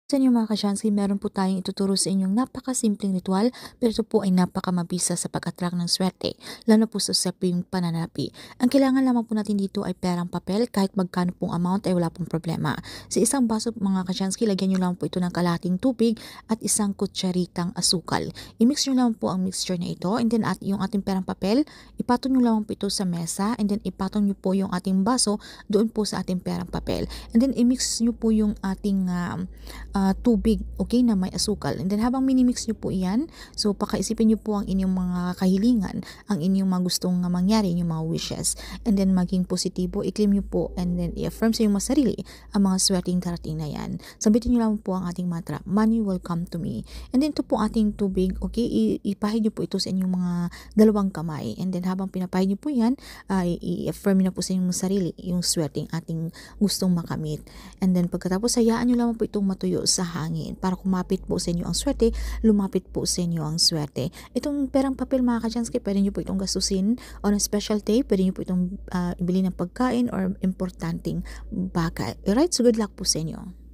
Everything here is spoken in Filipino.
Sa inyo mga kasyansky, meron po tayong ituturo sa inyong napakasimpleng ritual, pero ito po ay napakamabisa sa pag-attract ng swerte, lalo po sa usaping pananapi. Ang kailangan lamang po natin dito ay perang papel, kahit magkano pong amount ay wala pong problema. Sa isang baso mga kasyansky, lagyan nyo lang po ito ng kalahating tubig at isang kutsaritang asukal. I-mix nyo lang po ang mixture na ito, and then yung ating perang papel, ipatong nyo lang po ito sa mesa, and then ipatong nyo po yung ating baso doon po sa ating perang papel. And then i-mix nyo po yung ating tubig, okay, na may asukal. And then habang minimix nyo po iyan, so pakaisipin nyo po ang inyong mga kahilingan, ang inyong mga gustong mangyari, inyong mga wishes. And then maging positibo, i-claim nyo po, and then i-affirm sa inyong mga sarili ang mga swerteng darating na yan. Sabitin nyo lang po ang ating mantra, money will come to me. And then ito po ating tubig, okay, ipahid nyo po ito sa inyong mga dalawang kamay. And then habang pinapahid nyo po yan, i-affirm nyo na po sa inyong sarili yung swerteng ating gustong makamit. And then pagkatapos, hayaan nyo lamang po itong matuyo sa hangin para kumapit po sa inyo ang swerte, lumapit po sa inyo ang swerte. Itong perang papel mga kasyansky, pwede nyo po itong gastusin on a special day, pwede nyo po itong ibili ng pagkain or importanteng bagay. Alright, so good luck po sa inyo.